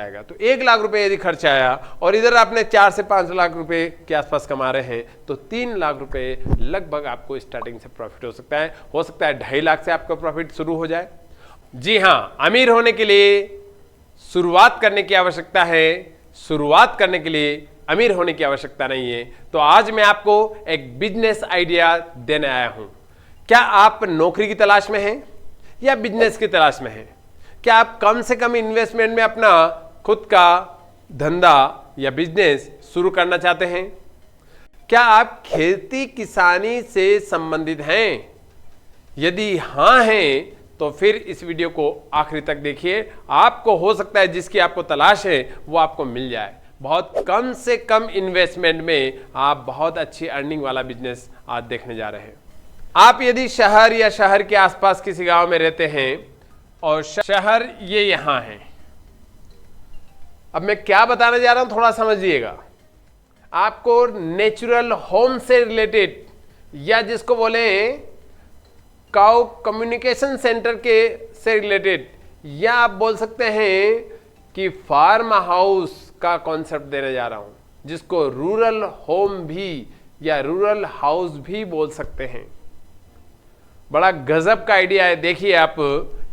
आएगा। तो 1 लाख रुपए यदि खर्च आया और इधर आपने 4 से 5 लाख रुपए के आसपास कमा रहे हैं तो 3 लाख रुपए लगभग आपको स्टार्टिंग से प्रॉफिट हो सकता है। 2.5 लाख से आपका प्रॉफिट शुरू हो जाए। जी हाँ, अमीर होने के लिए शुरुआत करने की आवश्यकता है, शुरुआत करने के लिए अमीर होने की आवश्यकता नहीं है। तो आज मैं आपको एक बिजनेस आइडिया देने आया हूं। क्या आप नौकरी की तलाश में हैं या बिजनेस की तलाश में हैं? क्या आप कम से कम इन्वेस्टमेंट में अपना खुद का धंधा या बिजनेस शुरू करना चाहते हैं? क्या आप खेती किसानी से संबंधित हैं? यदि हाँ हैं तो फिर इस वीडियो को आखिरी तक देखिए। आपको हो सकता है जिसकी आपको तलाश है वो आपको मिल जाए। बहुत कम से कम इन्वेस्टमेंट में आप बहुत अच्छी अर्निंग वाला बिजनेस आज देखने जा रहे हैं। आप यदि शहर या शहर के आसपास किसी गांव में रहते हैं और शहर ये यहां है, अब मैं क्या बताने जा रहा हूं थोड़ा समझिएगा। आपको नेचुरल होम से रिलेटेड या जिसको बोले काउ कम्युनिकेशन सेंटर के से रिलेटेड, या आप बोल सकते हैं कि फार्म हाउस का कॉन्सेप्ट देने जा रहा हूं, जिसको रूरल होम भी या रूरल हाउस भी बोल सकते हैं। बड़ा गजब का आइडिया है, देखिए आप,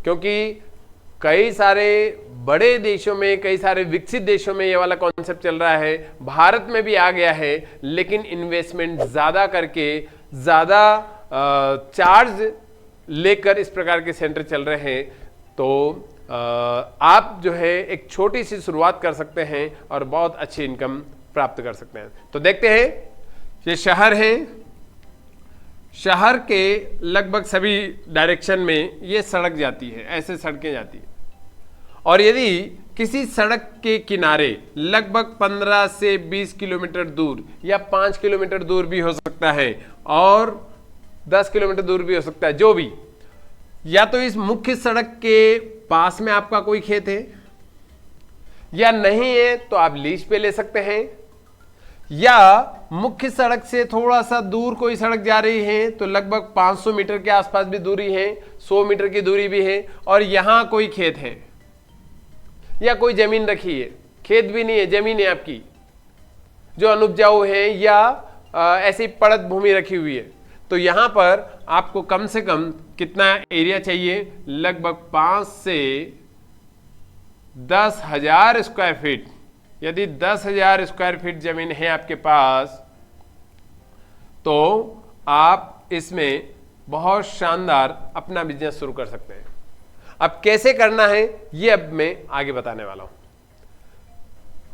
क्योंकि कई सारे बड़े देशों में, कई सारे विकसित देशों में ये वाला कॉन्सेप्ट चल रहा है, भारत में भी आ गया है, लेकिन इन्वेस्टमेंट ज़्यादा करके, ज़्यादा चार्ज लेकर इस प्रकार के सेंटर चल रहे हैं। तो आप जो है एक छोटी सी शुरुआत कर सकते हैं और बहुत अच्छी इनकम प्राप्त कर सकते हैं। तो देखते हैं, ये शहर है, शहर के लगभग सभी डायरेक्शन में ये सड़क जाती है, ऐसे सड़कें जाती है। और यदि किसी सड़क के किनारे लगभग 15 से 20 किलोमीटर दूर या 5 किलोमीटर दूर भी हो सकता है और 10 किलोमीटर दूर भी हो सकता है, जो भी, या तो इस मुख्य सड़क के पास में आपका कोई खेत है या नहीं है तो आप लीज पे ले सकते हैं, या मुख्य सड़क से थोड़ा सा दूर कोई सड़क जा रही है तो लगभग 500 मीटर के आसपास भी दूरी है, 100 मीटर की दूरी भी है, और यहां कोई खेत है या कोई जमीन रखी है, खेत भी नहीं है, जमीन है आपकी जो अनुपजाऊ है या ऐसी पड़त भूमि रखी हुई है, तो यहां पर आपको कम से कम कितना एरिया चाहिए? लगभग 5 से 10,000 स्क्वायर फीट। यदि 10,000 स्क्वायर फीट जमीन है आपके पास तो आप इसमें बहुत शानदार अपना बिजनेस शुरू कर सकते हैं। अब कैसे करना है ये अब मैं आगे बताने वाला हूं।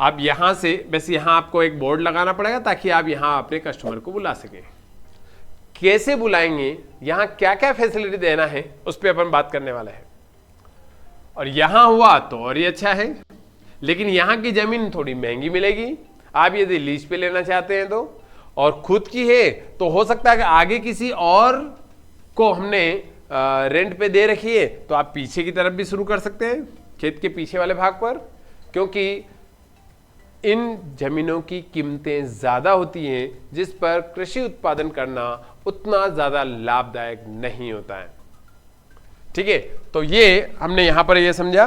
आप यहां से, बस यहां आपको एक बोर्ड लगाना पड़ेगा ताकि आप यहां अपने कस्टमर को बुला सकें। कैसे बुलाएंगे, यहां क्या क्या फैसिलिटी देना है, उस पर अपन बात करने वाले हैं। और यहां हुआ तो और ये अच्छा है, लेकिन यहां की जमीन थोड़ी महंगी मिलेगी। आप यदि लीज पे लेना चाहते हैं तो, और खुद की है तो हो सकता है कि आगे किसी और को हमने रेंट पे दे रखी है तो आप पीछे की तरफ भी शुरू कर सकते हैं, खेत के पीछे वाले भाग पर, क्योंकि इन जमीनों की कीमतें ज्यादा होती हैं जिस पर कृषि उत्पादन करना उतना ज्यादा लाभदायक नहीं होता है। ठीक है, तो ये हमने यहां पर ये समझा।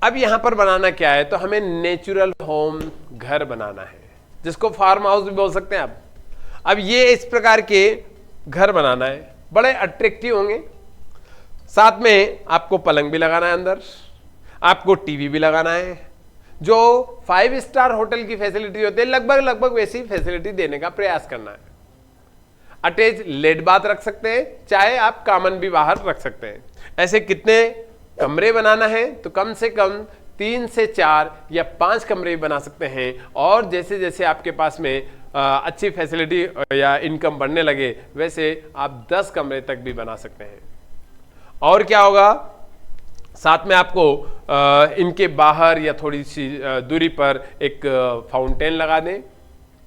अब यहां पर बनाना क्या है, तो हमें नेचुरल होम घर बनाना है, जिसको फार्म हाउस भी बोल सकते हैं आप। अब ये इस प्रकार के घर बनाना है, बड़े अट्रैक्टिव होंगे। साथ में आपको पलंग भी लगाना है, अंदर आपको टीवी भी लगाना है, जो 5 स्टार होटल की फैसिलिटी होती है लगभग वैसी फैसिलिटी देने का प्रयास करना है। अटैच लेट बाथ रख सकते हैं, चाहे आप कॉमन भी बाहर रख सकते हैं। ऐसे कितने कमरे बनाना है, तो कम से कम 3 से 4 या 5 कमरे बना सकते हैं। और जैसे जैसे आपके पास में अच्छी फैसिलिटी या इनकम बढ़ने लगे वैसे आप 10 कमरे तक भी बना सकते हैं। और क्या होगा, साथ में आपको इनके बाहर या थोड़ी सी दूरी पर एक फाउंटेन लगा दें,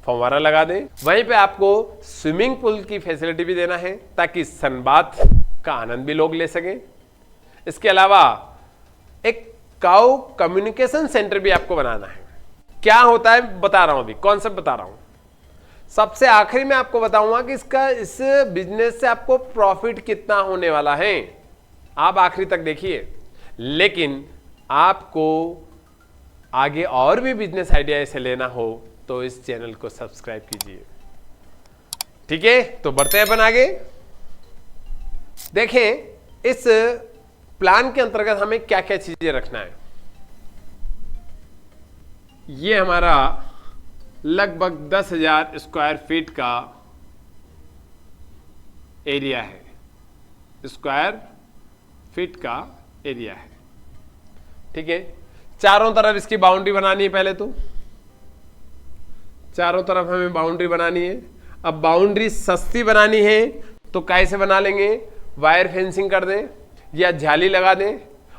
फव्वारा लगा दें। वहीं पे आपको स्विमिंग पूल की फैसिलिटी भी देना है ताकि सनबाथ का आनंद भी लोग ले सकें। इसके अलावा एक काउ कम्युनिकेशन सेंटर भी आपको बनाना है। क्या होता है बता रहा हूं, अभी कॉन्सेप्ट बता रहा हूं। सबसे आखिरी में आपको बताऊंगा कि इस बिजनेस से आपको प्रॉफिट कितना होने वाला है, आप आखिरी तक देखिए। लेकिन आपको आगे और भी बिजनेस आइडिया ऐसे लेना हो तो इस चैनल को सब्सक्राइब कीजिए। ठीक है, तो बढ़ते हैं अपन आगे। देखें इस प्लान के अंतर्गत हमें क्या क्या चीजें रखना है। ये हमारा लगभग 10,000 स्क्वायर फीट का एरिया है, स्क्वायर फीट का एरिया है। ठीक है, चारों तरफ इसकी बाउंड्री बनानी है। पहले तो चारों तरफ हमें बाउंड्री बनानी है। अब बाउंड्री सस्ती बनानी है तो कैसे बना लेंगे, वायर फेंसिंग कर दें या जाली लगा दें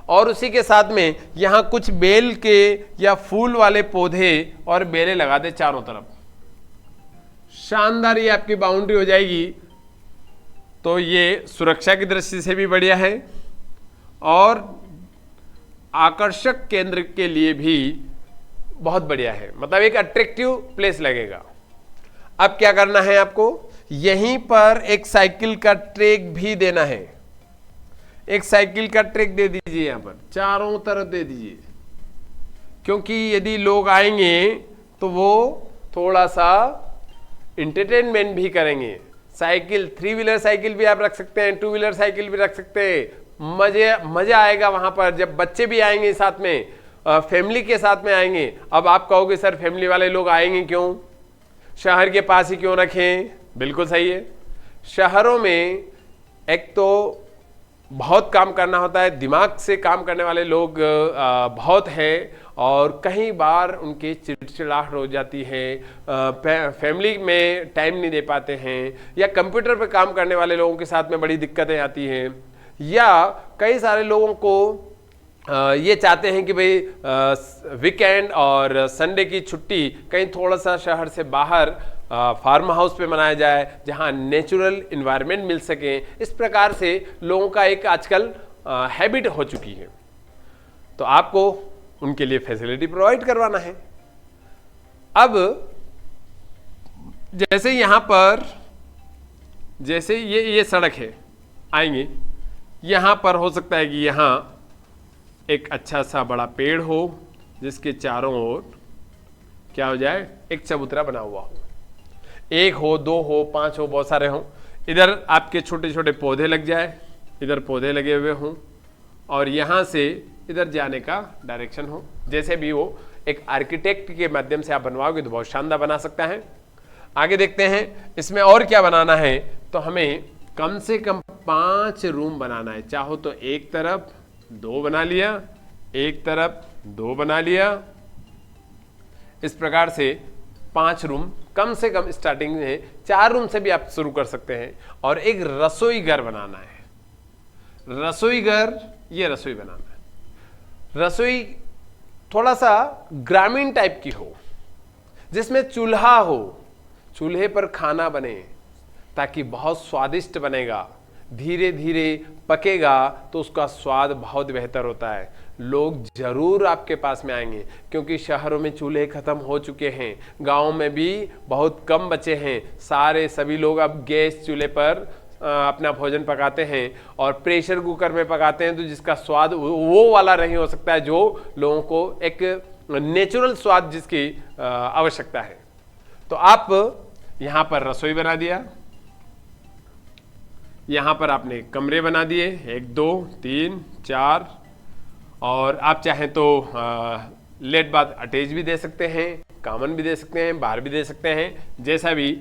और उसी के साथ में यहां कुछ बेल के या फूल वाले पौधे और बेलें लगा दें चारों तरफ। शानदार ये आपकी बाउंड्री हो जाएगी। तो ये सुरक्षा की दृष्टि से भी बढ़िया है और आकर्षक केंद्र के लिए भी बहुत बढ़िया है, मतलब एक अट्रैक्टिव प्लेस लगेगा। अब क्या करना है आपको, यहीं पर एक साइकिल का ट्रैक भी देना है। एक साइकिल का ट्रैक दे दीजिए, यहां पर चारों तरफ दे दीजिए, क्योंकि यदि लोग आएंगे तो वो थोड़ा सा इंटरटेनमेंट भी करेंगे। साइकिल, 3 व्हीलर साइकिल भी आप रख सकते हैं, 2 व्हीलर साइकिल भी रख सकते हैं। मजा आएगा वहां पर। जब बच्चे भी आएंगे साथ में, फैमिली के साथ में आएंगे। अब आप कहोगे सर फैमिली वाले लोग आएंगे क्यों, शहर के पास ही क्यों रखें। बिल्कुल सही है, शहरों में एक तो बहुत काम करना होता है, दिमाग से काम करने वाले लोग बहुत हैं और कई बार उनकी चिड़चिड़ाहट हो जाती है, फैमिली में टाइम नहीं दे पाते हैं, या कंप्यूटर पे काम करने वाले लोगों के साथ में बड़ी दिक्कतें आती हैं, या कई सारे लोगों को ये चाहते हैं कि भाई वीकेंड और संडे की छुट्टी कहीं थोड़ा सा शहर से बाहर फार्म हाउस पे मनाया जाए जहां नेचुरल इन्वायरमेंट मिल सके। इस प्रकार से लोगों का एक आजकल हैबिट हो चुकी है, तो आपको उनके लिए फैसिलिटी प्रोवाइड करवाना है। अब जैसे यहां पर, जैसे ये सड़क है, आएंगे यहां पर हो सकता है कि यहां एक अच्छा सा बड़ा पेड़ हो जिसके चारों ओर क्या हो जाए, एक चबूतरा बना हुआ हो। 1 हो, 2 हो, 5 हो, बहुत सारे हों। इधर आपके छोटे छोटे पौधे लग जाए, इधर पौधे लगे हुए हों और यहाँ से इधर जाने का डायरेक्शन हो। जैसे भी हो, एक आर्किटेक्ट के माध्यम से आप बनवाओगे तो बहुत शानदार बना सकता है। आगे देखते हैं इसमें और क्या बनाना है। तो हमें कम से कम 5 रूम बनाना है। चाहो तो एक तरफ 2 बना लिया, एक तरफ 2 बना लिया, इस प्रकार से 5 रूम कम से कम स्टार्टिंग में। 4 रूम से भी आप शुरू कर सकते हैं। और एक रसोई घर बनाना है। रसोई घर, ये रसोई बनाना है। रसोई थोड़ा सा ग्रामीण टाइप की हो, जिसमें चूल्हा हो, चूल्हे पर खाना बने, ताकि बहुत स्वादिष्ट बनेगा, धीरे धीरे पकेगा तो उसका स्वाद बहुत बेहतर होता है। लोग जरूर आपके पास में आएंगे, क्योंकि शहरों में चूल्हे खत्म हो चुके हैं, गांव में भी बहुत कम बचे हैं। सभी लोग अब गैस चूल्हे पर अपना भोजन पकाते हैं और प्रेशर कुकर में पकाते हैं, तो जिसका स्वाद वो वाला नहीं हो सकता है जो लोगों को एक नेचुरल स्वाद जिसकी आवश्यकता है। तो आप यहां पर रसोई बना दिया, यहां पर आपने कमरे बना दिए, 1 2 3 4, और आप चाहें तो लेट बाथ अटैच भी दे सकते हैं, कॉमन भी दे सकते हैं, बाहर भी दे सकते हैं, जैसा भी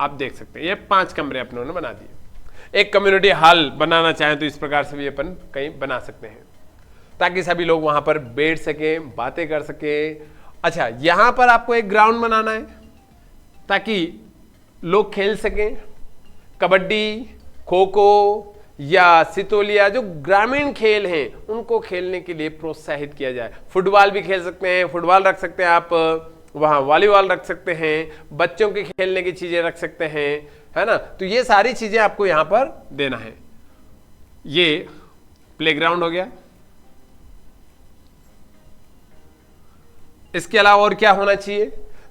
आप देख सकते हैं। ये 5 कमरे अपनों ने बना दिए। एक कम्युनिटी हॉल बनाना चाहें तो इस प्रकार से भी अपन कहीं बना सकते हैं, ताकि सभी लोग वहां पर बैठ सकें, बातें कर सकें। अच्छा, यहां पर आपको एक ग्राउंड बनाना है ताकि लोग खेल सकें, कबड्डी, खो खो या सितोलिया, जो ग्रामीण खेल हैं उनको खेलने के लिए प्रोत्साहित किया जाए। फुटबॉल भी खेल सकते हैं, फुटबॉल रख सकते हैं आप, वहां वॉलीबॉल रख सकते हैं, बच्चों के खेलने की चीजें रख सकते हैं, है ना। तो ये सारी चीजें आपको यहां पर देना है। ये प्लेग्राउंड हो गया। इसके अलावा और क्या होना चाहिए?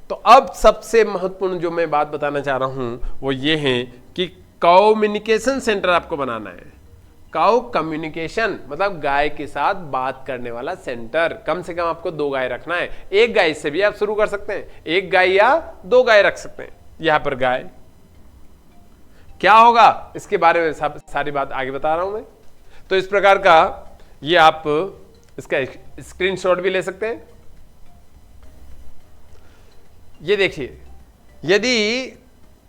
तो अब सबसे महत्वपूर्ण जो मैं बात बताना चाह रहा हूं वो ये है कि कम्युनिकेशन सेंटर आपको बनाना है। काउ कम्युनिकेशन मतलब गाय के साथ बात करने वाला सेंटर। कम से कम आपको 2 गाय रखना है, एक गाय से भी आप शुरू कर सकते हैं, 1 गाय या 2 गाय रख सकते हैं। यहां पर गाय क्या होगा इसके बारे में सारी बात आगे बता रहा हूं मैं। तो इस प्रकार का ये आप इसका स्क्रीनशॉट भी ले सकते हैं। ये देखिए, यदि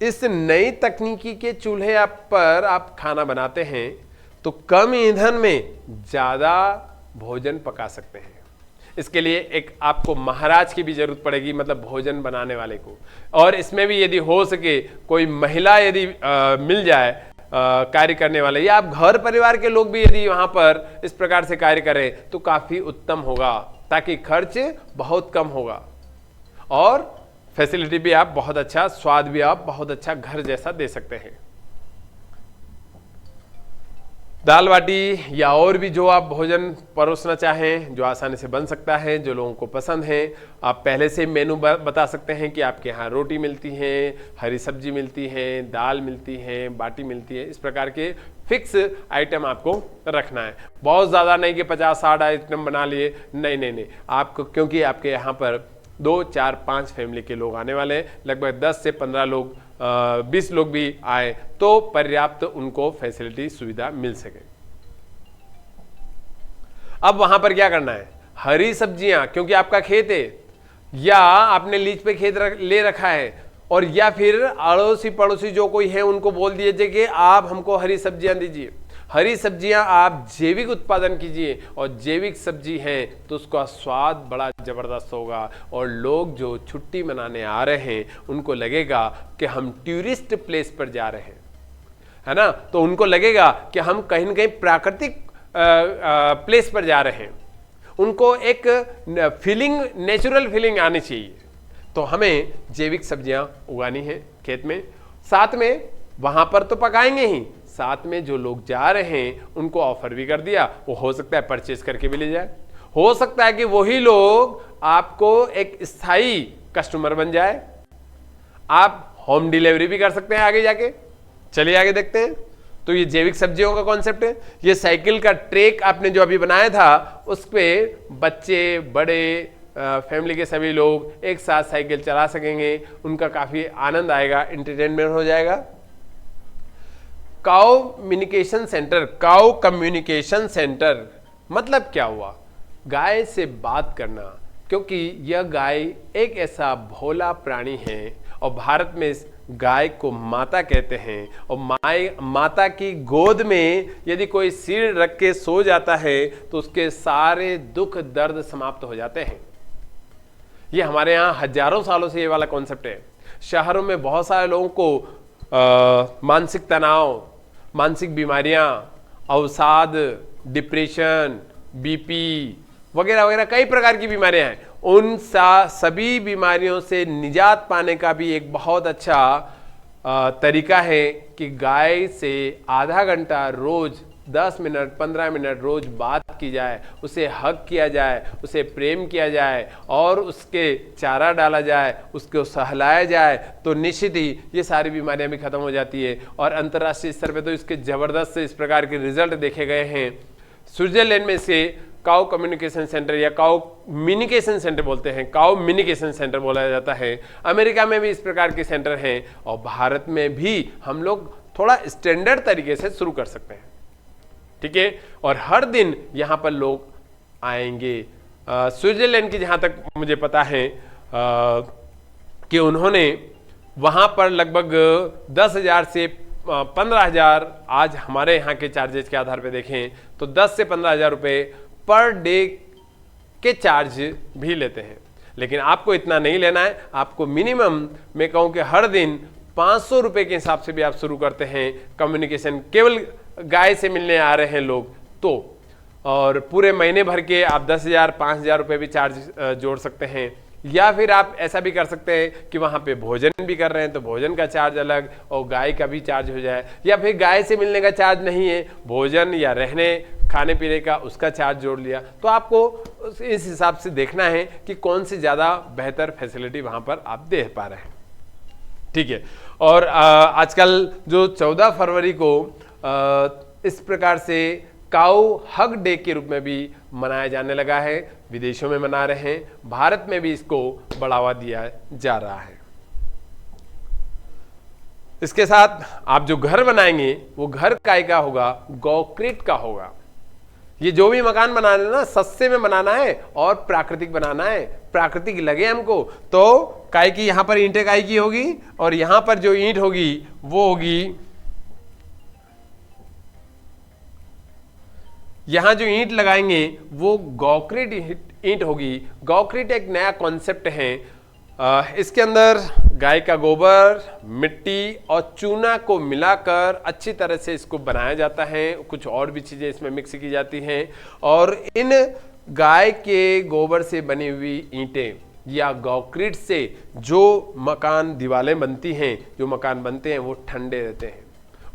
इस नई तकनीकी के चूल्हे पर आप खाना बनाते हैं तो कम ईंधन में ज्यादा भोजन पका सकते हैं। इसके लिए एक आपको महाराज की भी जरूरत पड़ेगी, मतलब भोजन बनाने वाले को। और इसमें भी यदि हो सके कोई महिला यदि मिल जाए कार्य करने वाले, या आप घर परिवार के लोग भी यदि वहां पर इस प्रकार से कार्य करें तो काफी उत्तम होगा, ताकि खर्च बहुत कम होगा और फैसिलिटी भी आप बहुत अच्छा, स्वाद भी आप बहुत अच्छा घर जैसा दे सकते हैं। दाल बाटी या और भी जो आप भोजन परोसना चाहें, जो आसानी से बन सकता है, जो लोगों को पसंद है, आप पहले से मेनू बता सकते हैं कि आपके यहाँ रोटी मिलती है, हरी सब्जी मिलती है, दाल मिलती है, बाटी मिलती है। इस प्रकार के फिक्स आइटम आपको रखना है। बहुत ज़्यादा नहीं कि 50-60 आइटम बना लिए, नहीं नहीं नहीं, आपको, क्योंकि आपके यहाँ पर 2, 4, 5 फैमिली के लोग आने वाले हैं, लगभग 10 से 15 लोग 20 लोग भी आए तो पर्याप्त उनको फैसिलिटी सुविधा मिल सके। अब वहां पर क्या करना है, हरी सब्जियां, क्योंकि आपका खेत है या आपने लीज पे खेत ले रखा है, और या फिर अड़ोसी पड़ोसी जो कोई है उनको बोल दीजिए कि आप हमको हरी सब्जियां दीजिए। हरी सब्जियां आप जैविक उत्पादन कीजिए, और जैविक सब्जी है तो उसका स्वाद बड़ा जबरदस्त होगा, और लोग जो छुट्टी मनाने आ रहे हैं उनको लगेगा कि हम टूरिस्ट प्लेस पर जा रहे हैं, है ना, तो उनको लगेगा कि हम कहीं न कहीं प्राकृतिक प्लेस पर जा रहे हैं। उनको एक फीलिंग, नेचुरल फीलिंग आनी चाहिए। तो हमें जैविक सब्जियां उगानी है खेत में, साथ में वहां पर तो पकाएंगे ही, साथ में जो लोग जा रहे हैं उनको ऑफर भी कर दिया, वो हो सकता है परचेज करके भी ले जाए, हो सकता है कि वही लोग आपको एक स्थायी कस्टमर बन जाए, आप होम डिलीवरी भी कर सकते हैं आगे जाके। चलिए आगे देखते हैं। तो ये जैविक सब्जियों का कॉन्सेप्ट है। ये साइकिल का ट्रैक आपने जो अभी बनाया था, उस पे बच्चे, बड़े, फैमिली के सभी लोग एक साथ साइकिल चला सकेंगे, उनका काफी आनंद आएगा, एंटरटेनमेंट हो जाएगा। Cow communication centre, cow communication centre मतलब क्या हुआ, गाय से बात करना, क्योंकि यह गाय एक ऐसा भोला प्राणी है, और भारत में गाय को माता कहते हैं, और माता की गोद में यदि कोई सिर रख के सो जाता है तो उसके सारे दुख दर्द समाप्त हो जाते हैं। ये हमारे यहाँ हजारों सालों से ये वाला कॉन्सेप्ट है। शहरों में बहुत सारे लोगों को मानसिक तनाव, मानसिक बीमारियां, अवसाद, डिप्रेशन, बीपी वगैरह वगैरह कई प्रकार की बीमारियां हैं। उन सभी बीमारियों से निजात पाने का भी एक बहुत अच्छा तरीका है कि गाय से आधा घंटा रोज, 10 मिनट, 15 मिनट रोज बात की जाए, उसे हग किया जाए, उसे प्रेम किया जाए, और उसके चारा डाला जाए, उसको सहलाया जाए, तो निश्चित ही ये सारी बीमारियां भी खत्म हो जाती है। और अंतर्राष्ट्रीय स्तर पे तो इसके जबरदस्त इस प्रकार के रिजल्ट देखे गए हैं। स्विट्जरलैंड में से काउ कम्युनिकेशन सेंटर या काउ मिनिकेशन सेंटर बोलते हैं, काउ मिनिकेशन सेंटर बोला जाता है। अमेरिका में भी इस प्रकार के सेंटर हैं, और भारत में भी हम लोग थोड़ा स्टैंडर्ड तरीके से शुरू कर सकते हैं, ठीक है। और हर दिन यहाँ पर लोग आएंगे। स्विट्जरलैंड की जहाँ तक मुझे पता है कि उन्होंने वहाँ पर लगभग 10,000 से 15,000, आज हमारे यहाँ के चार्जेस के आधार पर देखें तो 10 से 15,000 रुपये पर डे के चार्ज भी लेते हैं। लेकिन आपको इतना नहीं लेना है, आपको मिनिमम मैं कहूँ कि हर दिन 500 रुपये के हिसाब से भी आप शुरू करते हैं कम्युनिकेशन, केवल गाय से मिलने आ रहे हैं लोग तो, और पूरे महीने भर के आप 10,000, 5,000 रुपये भी चार्ज जोड़ सकते हैं। या फिर आप ऐसा भी कर सकते हैं कि वहाँ पे भोजन भी कर रहे हैं तो भोजन का चार्ज अलग और गाय का भी चार्ज हो जाए, या फिर गाय से मिलने का चार्ज नहीं है, भोजन या रहने खाने पीने का उसका चार्ज जोड़ लिया। तो आपको इस हिसाब से देखना है कि कौन सी ज़्यादा बेहतर फैसिलिटी वहाँ पर आप दे पा रहे हैं, ठीक है। और आजकल जो 14 फरवरी को इस प्रकार से काऊ हग डे के रूप में भी मनाया जाने लगा है। विदेशों में मना रहे हैं, भारत में भी इसको बढ़ावा दिया जा रहा है। इसके साथ आप जो घर बनाएंगे वो घर काय का होगा, गॉक्रिट का होगा। ये जो भी मकान बनाना है ना, सस्ते में बनाना है और प्राकृतिक बनाना है, प्राकृतिक लगे हमको। तो काय की, यहां पर ईंटें काय की होगी और यहां पर जो ईंट होगी वो होगी, यहां जो ईंट लगाएंगे वो गॉक्रिट ईंट होगी। गॉक्रिट एक नया कॉन्सेप्ट है। इसके अंदर गाय का गोबर, मिट्टी और चूना को मिलाकर अच्छी तरह से इसको बनाया जाता है। कुछ और भी चीजें इसमें मिक्स की जाती हैं और इन गाय के गोबर से बनी हुई ईंटें या गॉक्रिट से जो मकान दीवारें बनती हैं, जो मकान बनते हैं, वो ठंडे रहते हैं।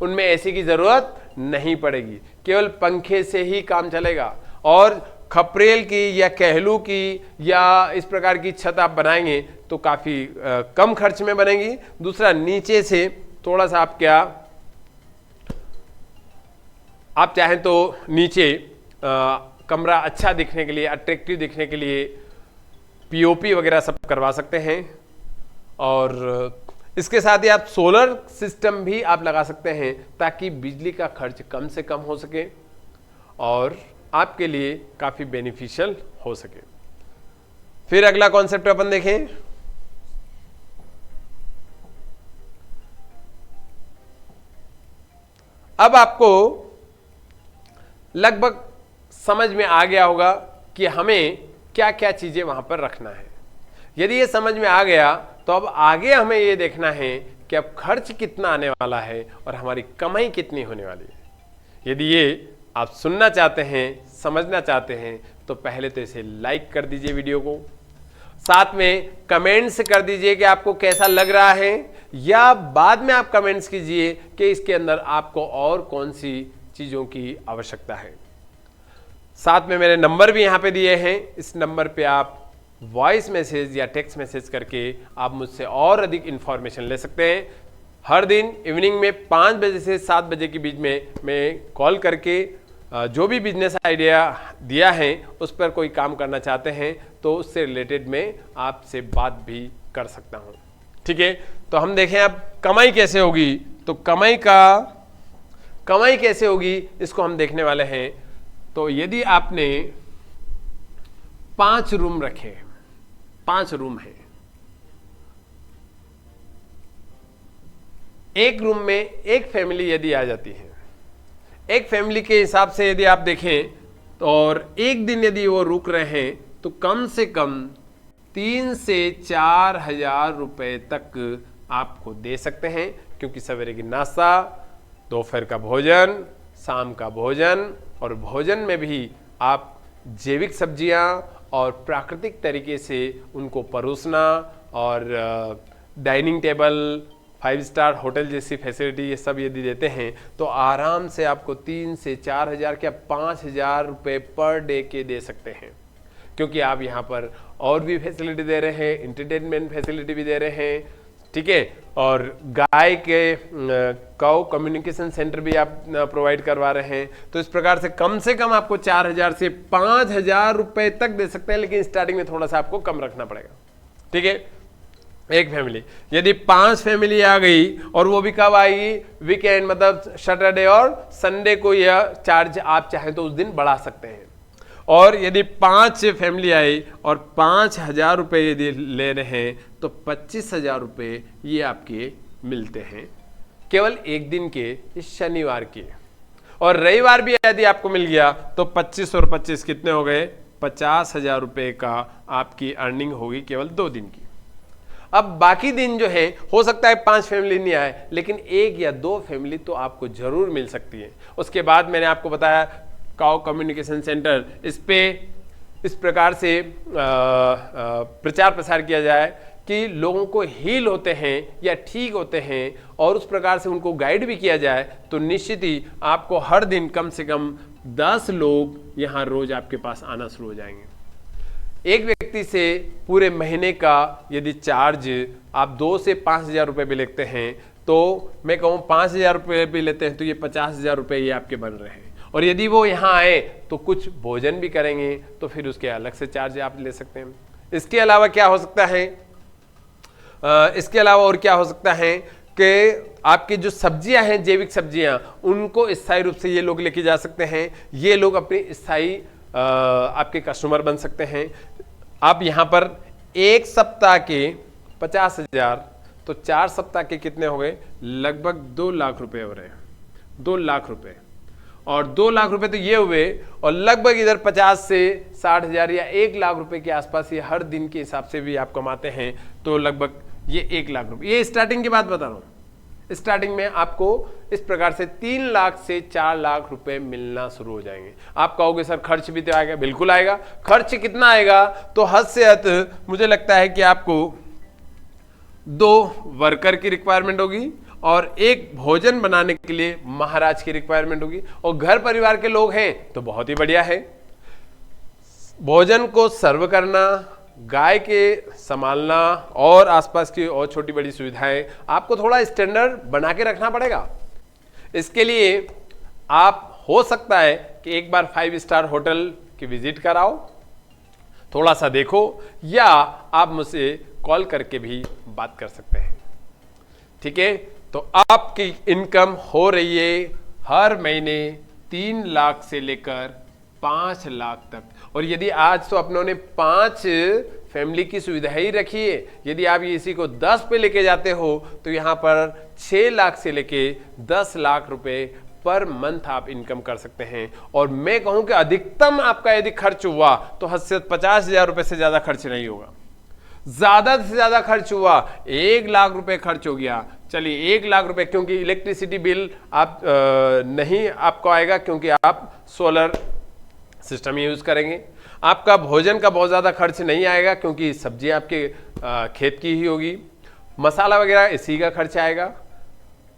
उनमें एसी की जरूरत नहीं पड़ेगी, केवल पंखे से ही काम चलेगा। और खपरेल की या कहलू की या इस प्रकार की छत आप बनाएंगे तो काफी कम खर्च में बनेगी। दूसरा, नीचे से थोड़ा सा आप चाहें तो नीचे कमरा अच्छा दिखने के लिए, अट्रैक्टिव दिखने के लिए पीओपी वगैरह सब करवा सकते हैं। और इसके साथ ही आप सोलर सिस्टम भी आप लगा सकते हैं ताकि बिजली का खर्च कम से कम हो सके और आपके लिए काफी बेनिफिशियल हो सके। फिर अगला कॉन्सेप्ट अपन देखें। अब आपको लगभग समझ में आ गया होगा कि हमें क्या क्या चीजें वहां पर रखना है। यदि ये समझ में आ गया तो अब आगे हमें ये देखना है कि अब खर्च कितना आने वाला है और हमारी कमाई कितनी होने वाली है। यदि ये आप सुनना चाहते हैं, समझना चाहते हैं, तो पहले तो इसे लाइक कर दीजिए वीडियो को, साथ में कमेंट्स कर दीजिए कि आपको कैसा लग रहा है, या बाद में आप कमेंट्स कीजिए कि इसके अंदर आपको और कौन सी चीजों की आवश्यकता है। साथ में मेरे नंबर भी यहां पे दिए हैं, इस नंबर पे आप वॉइस मैसेज या टेक्स्ट मैसेज करके आप मुझसे और अधिक इंफॉर्मेशन ले सकते हैं। हर दिन इवनिंग में 5 बजे से 7 बजे के बीच में मैं कॉल करके जो भी बिजनेस आइडिया दिया है उस पर कोई काम करना चाहते हैं तो उससे रिलेटेड मैं आपसे बात भी कर सकता हूं। ठीक है, तो हम देखें अब कमाई कैसे होगी। तो कमाई कैसे होगी इसको हम देखने वाले हैं। तो यदि आपने 5 रूम रखे, 5 रूम है, एक रूम में एक फैमिली यदि आ जाती है, एक फैमिली के हिसाब से यदि आप देखें तो और एक दिन यदि वो रुक रहे हैं तो कम से कम 3 से 4 हजार रुपए तक आपको दे सकते हैं, क्योंकि सवेरे की नाश्ता, दोपहर का भोजन, शाम का भोजन, और भोजन में भी आप जैविक सब्जियां और प्राकृतिक तरीके से उनको परोसना और डाइनिंग टेबल, 5 स्टार होटल जैसी फैसिलिटी ये सब यदि देते हैं तो आराम से आपको 3 से 4 हजार क्या 5 हजार रुपये पर डे के दे सकते हैं, क्योंकि आप यहाँ पर और भी फैसिलिटी दे रहे हैं, एंटरटेनमेंट फैसिलिटी भी दे रहे हैं। ठीक है, और गाय के काउ कम्युनिकेशन सेंटर भी आप प्रोवाइड करवा रहे हैं। तो इस प्रकार से कम आपको 4 हजार से 5 हजार रुपए तक दे सकते हैं, लेकिन स्टार्टिंग में थोड़ा सा आपको कम रखना पड़ेगा। ठीक है, एक फैमिली, यदि 5 फैमिली आ गई और वो भी कब आएगी, वीकेंड मतलब सैटरडे और संडे को यह चार्ज आप चाहें तो उस दिन बढ़ा सकते हैं। और यदि 5 फैमिली आई और 5 हजार रुपये यदि ले रहे हैं तो 25 हजार रुपये ये आपके मिलते हैं केवल एक दिन के, इस शनिवार के। और रविवार भी यदि आपको मिल गया तो 25 और 25 कितने हो गए, 50 हजार रुपये का आपकी अर्निंग होगी केवल 2 दिन की। अब बाकी दिन जो है हो सकता है 5 फैमिली नहीं आए, लेकिन 1 या 2 फैमिली तो आपको जरूर मिल सकती है। उसके बाद मैंने आपको बताया काउ कम्युनिकेशन सेंटर, इस पे इस प्रकार से प्रचार प्रसार किया जाए कि लोगों को हील होते हैं या ठीक होते हैं और उस प्रकार से उनको गाइड भी किया जाए, तो निश्चित ही आपको हर दिन कम से कम 10 लोग यहाँ रोज आपके पास आना शुरू हो जाएंगे। एक व्यक्ति से पूरे महीने का यदि चार्ज आप 2 से 5 हजार रुपये भी लेते हैं तो मैं कहूँ 5,000 रुपये भी लेते हैं तो ये 50,000 रुपये ये आपके बन रहे हैं। और यदि वो यहाँ आए तो कुछ भोजन भी करेंगे तो फिर उसके अलग से चार्ज आप ले सकते हैं। इसके अलावा क्या हो सकता है, इसके अलावा और क्या हो सकता है कि आपकी जो सब्जियां हैं, जैविक सब्जियां, उनको स्थायी रूप से ये लोग लेके जा सकते हैं। ये लोग अपनी स्थायी आपके कस्टमर बन सकते हैं। आप यहाँ पर एक सप्ताह के 50,000 तो 4 सप्ताह के कितने हो गए, लगभग 2 लाख रुपए हो रहे हैं। 2 लाख रुपए, और 2 लाख रुपए तो ये हुए, और लगभग इधर 50 से 60,000 या 1 लाख रुपए के आसपास ये हर दिन के हिसाब से भी आप कमाते हैं। तो लगभग ये 1 लाख रुपए, ये स्टार्टिंग की बात बता रहा हूँ। स्टार्टिंग में आपको इस प्रकार से 3 लाख से 4 लाख रुपए मिलना शुरू हो जाएंगे। आप कहोगे सर खर्च भी तो आएगा, बिल्कुल आएगा। खर्च कितना आएगा, तो हद से हद मुझे लगता है कि आपको 2 वर्कर की रिक्वायरमेंट होगी और 1 भोजन बनाने के लिए महाराज की रिक्वायरमेंट होगी, और घर परिवार के लोग हैं तो बहुत ही बढ़िया है। भोजन को सर्व करना, गाय के संभालना और आसपास की और छोटी बड़ी सुविधाएं, आपको थोड़ा स्टैंडर्ड बना के रखना पड़ेगा। इसके लिए आप हो सकता है कि एक बार 5 स्टार होटल की विजिट कराओ, थोड़ा सा देखो, या आप मुझसे कॉल करके भी बात कर सकते हैं। ठीक है, तो आपकी इनकम हो रही है हर महीने 3 लाख से लेकर 5 लाख तक। और यदि आज तो अपनों ने 5 फैमिली की सुविधा ही रखी है, यदि आप इसी को 10 पे लेके जाते हो तो यहाँ पर 6 लाख से लेके 10 लाख रुपए पर मंथ आप इनकम कर सकते हैं। और मैं कहूँ कि अधिकतम आपका यदि खर्च हुआ तो हद से 50,000 रुपए से ज्यादा खर्च नहीं होगा। ज्यादा से ज्यादा खर्च हुआ 1 लाख रुपए खर्च हो गया, चलिए 1 लाख रुपए, क्योंकि इलेक्ट्रिसिटी बिल आप नहीं आपको आएगा क्योंकि आप सोलर सिस्टम यूज करेंगे। आपका भोजन का बहुत ज्यादा खर्च नहीं आएगा क्योंकि सब्जी आपके खेत की ही होगी। मसाला वगैरह इसी का खर्च आएगा,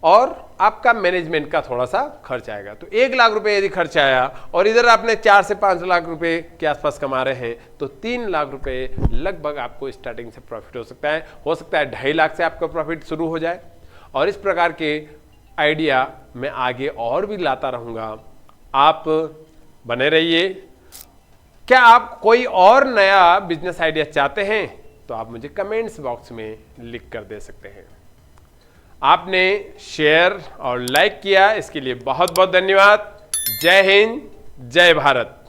और आपका मैनेजमेंट का थोड़ा सा खर्च आएगा। तो 1 लाख रुपए यदि खर्च आया और इधर आपने 4 से 5 लाख रुपए के आसपास कमा रहे हैं तो 3 लाख रुपए लगभग आपको स्टार्टिंग से प्रॉफिट हो सकता है। 2.5 लाख से आपका प्रॉफिट शुरू हो जाए। और इस प्रकार के आइडिया मैं आगे और भी लाता रहूंगा, आप बने रहिए। क्या आप कोई और नया बिजनेस आइडिया चाहते हैं तो आप मुझे कमेंट्स बॉक्स में लिख कर दे सकते हैं। आपने शेयर और लाइक किया, इसके लिए बहुत बहुत धन्यवाद। जय हिंद, जय भारत।